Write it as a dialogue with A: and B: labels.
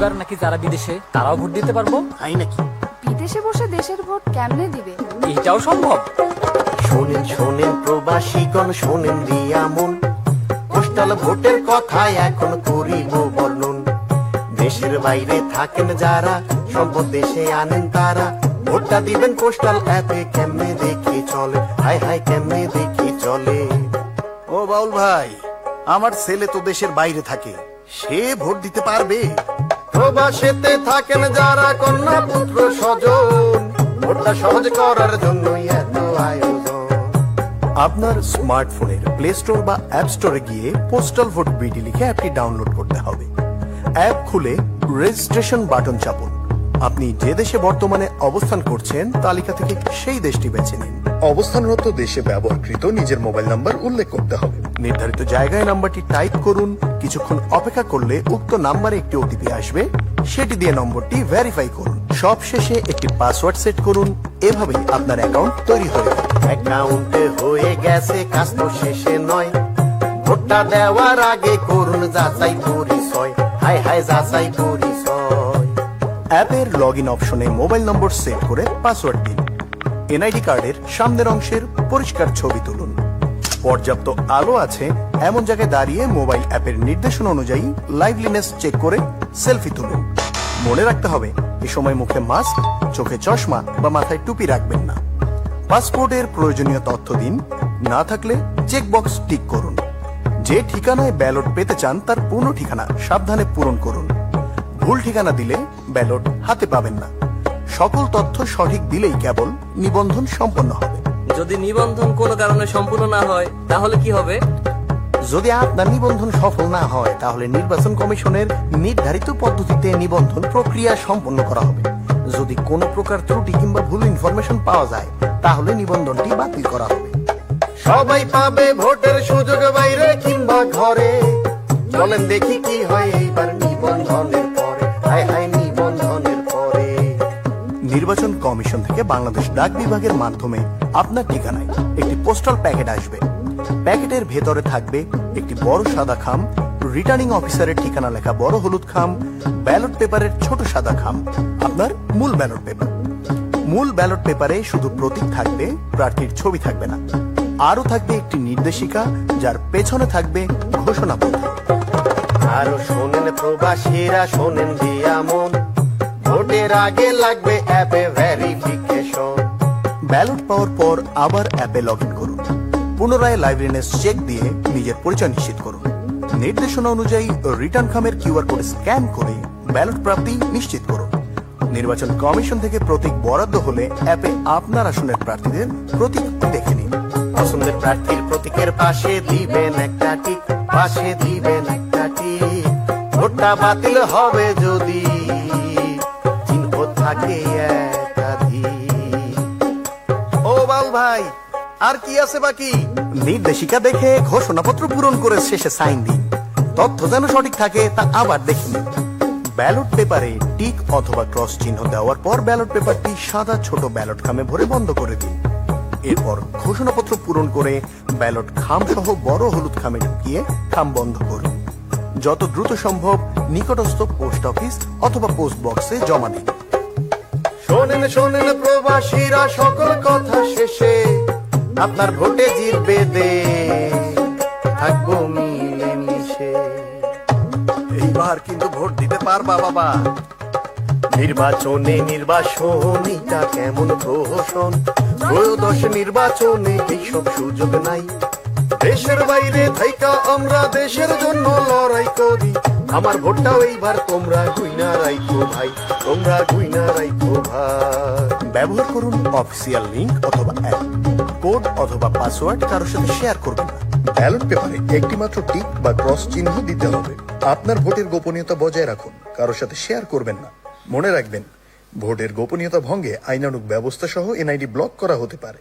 A: এবার নাকি যারা বিদেশে তারাও ভোট দিতে পারবো।
B: তাই নাকি?
C: বিদেশে বসে দেশের ভোট কেমনে দিবে?
A: এইটাও সম্ভব।
B: শোনেন শোনেন প্রবাসীগণ, শোনেন দিয়া মন, পোস্টাল ভোটের কথা এখন করিব বর্ণন। দেশের বাইরে থাকেন যারা, সম্পদ দেশে আনেন তারা, ভোটটা দিবেন পোস্টাল অ্যাপে। কেমনে দেখি চলে, হাই হাই কেমনে দেখি চলে। ও বাউল ভাই, আমার ছেলে তো দেশের বাইরে থাকে, সে ভোট দিতে পারবে? প্রবাসেতে থাকেন যারা, কন্যা পুত্র স্বজন, ভোটটা সহজ করার জন্যই এত আয়োজন। আপনার স্মার্টফোনের প্লে স্টোর বা অ্যাপ স্টোরে গিয়ে পোস্টাল ভোট বিডি লিখে অ্যাপটি ডাউনলোড করতে হবে। অ্যাপ খুলে রেজিস্ট্রেশন বাটন চাপুন। আপনি যে দেশে বর্তমানে অবস্থান করছেন তালিকা থেকে সেই দেশটি বেছে নিন।
D: অবস্থানরত দেশে ব্যবহারকৃত নিজের মোবাইল নাম্বার উল্লেখ করতে হবে।
B: নির্ধারিত জায়গায় নাম্বারটি টাইপ করুন। কিছুক্ষণ অপেক্ষা করলে উক্ত নাম্বারে একটি ওটিপি আসবে, সেটি দিয়ে নম্বরটি ভেরিফাই করুন। সবশেষে একটি পাসওয়ার্ড সেট করুন। এভাবেই আপনার অ্যাকাউন্ট তৈরি হয়ে যাবে। অ্যাকাউন্টে হয়ে গেছে, কাজ তো শেষে নয়। ভোটটা দেওয়ার আগে করুন যাচাই পরিচয়, হাই হাই যাচাই পরিচয়। অ্যাপের লগ ইন অপশনে মোবাইল নম্বর সেট করে পাসওয়ার্ড দিন। এনআইডি কার্ডের সামনের অংশের পরিষ্কার ছবি তুলুন। পর্যাপ্ত আলো আছে এমন জায়গায় দাঁড়িয়ে মোবাইল অ্যাপের নির্দেশনা অনুযায়ী লাইভলিনেস চেক করে সেলফি তুলুন। মনে রাখতে হবে, এ সময় মুখে মাস্ক, চোখে চশমা বা মাথায় টুপি রাখবেন না। পাসপোর্টের প্রয়োজনীয় তথ্য দিন, না থাকলে চেকবক্স টিক করুন। যে ঠিকানায় ব্যালট পেতে চান তার পূর্ণ ঠিকানা সাবধানে পূরণ করুন। ভুল ঠিকানা দিলে ব্যালট হাতে পাবেন না। সকল তথ্য সঠিক দিলেই কেবল নিবন্ধন সম্পন্ন হবে।
E: যদি নিবন্ধন কোনো কারণে সম্পূর্ণ না হয় তাহলে কি হবে?
B: যদি আপনার নিবন্ধন সফল না হয় তাহলে নির্বাচন কমিশনের নির্ধারিত পদ্ধতিতে নিবন্ধন প্রক্রিয়া সম্পন্ন করা হবে। যদি কোনো প্রকার ত্রুটি কিংবা ভুল ইনফরমেশন পাওয়া যায় তাহলে নিবন্ধনটি বাতিল করা হবে। সবাই পাবে ভোটের সুযোগ, বাইরে কিংবা ঘরে। চলেন দেখি কি হয় এইবার নিবন্ধনের পরে, হায় হায় নিবন্ধনের পরে। নির্বাচন কমিশন থেকে বাংলাদেশ ডাক বিভাগের মাধ্যমে আপনার ঠিকানায় একটি পোস্টাল প্যাকেট আসবে। প্যাকেটের ভেতরে থাকবে একটি বড় সাদা খাম, রিটার্নিং অফিসারের ঠিকানা লেখা বড় হলুদ খাম, ব্যালট পেপারের ছোট সাদা খাম, আপনার মূল ব্যালট পেপার। মূল ব্যালট পেপারে শুধু প্রতীক থাকবে, প্রার্থীর ছবি থাকবে না। আরো থাকবে একটি নির্দেশিকা, যার পেছনে থাকবে ঘোষণাপত্র। আরো শোনেন প্রবাসীরা, শোনেন দিয়া মন, ভোটের আগে লাগবে অ্যাপে ভেরিফিকেশন। ব্যালট পাওয়ার পর আবার অ্যাপে লগ ইন করুন। পুনরায় লাইভলিনেস চেক দিয়ে নিজের পরিচয় নিশ্চিত করুন। নির্দেশনা অনুযায়ী রিটার্ন খামের কিউআর কোড স্ক্যান করে ব্যালট প্রাপ্তি নিশ্চিত করুন। নির্বাচন কমিশন থেকে প্রতীক বরাদ্দ হলে অ্যাপে আপনার আসনের প্রার্থীদের প্রতীক দেখে নিন। পছন্দের প্রার্থীর প্রতীকের পাশে দিবেন একটা টিক, পাশে দিবেন একটা টিক। ভোটটা বাতিল হবে যদি চিহ্ন থাকে একাধিক। ও বাউল ভাই, আর কি আছে বাকি? নির্দেশিকা দেখে ঘোষণাপত্র পূরণ করে শেষে সাইন দিন। তথ্য যেন সঠিক থাকে তা আবার দেখে নিন। ব্যালট পেপারে টিক অথবা ক্রস চিহ্ন দেওয়ার পর ব্যালট পেপারটি সাদা ছোট ব্যালট খামে ভরে বন্ধ করে দিন। এরপর ঘোষণাপত্র পূরণ করে ব্যালট খাম সহ বড় হলুদ খামে ঢুকিয়ে খাম বন্ধ করুন। যত দ্রুত সম্ভব নিকটস্থ পোস্ট অফিস অথবা পোস্ট বক্সে জমা দিন। শোনেন শোনেন প্রবাসীরা, সকল কথা শেষে আপনার ভোটে জিতবে দেশ, থাকবো মিলে মিশে। এইবার কিন্তু ভোট দিতে পারবা বাবা। নির্বাচনে নির্বাচনীটা কেমন প্রহসন, ত্রয়োদশ নির্বাচনে এইসব সুযোগ নাই। দেশের বাইরে থাইকা আমরা দেশের জন্য লড়াই করি। আমার ভোটটাও এইবার তোমরা গুইনা রাইখো ভাই, তোমরা গুইনা রাইখো ভাই। ব্যবহার করুন অফিসিয়াল লিংক অথবা অ্যাপ। কোড অথবা পাসওয়ার্ড কারোর সাথে শেয়ার করবেন না।
D: ব্যালট পেপারে একটি মাত্র টিক বা ক্রস চিহ্ন দিতে হবে। আপনার ভোটের গোপনীয়তা বজায় রাখুন, কারোর সাথে শেয়ার করবেন না। মনে রাখবেন, ভোটের গোপনীয়তা ভঙ্গে আইনানুগ ব্যবস্থা সহ এনআইডি ব্লক করা হতে পারে।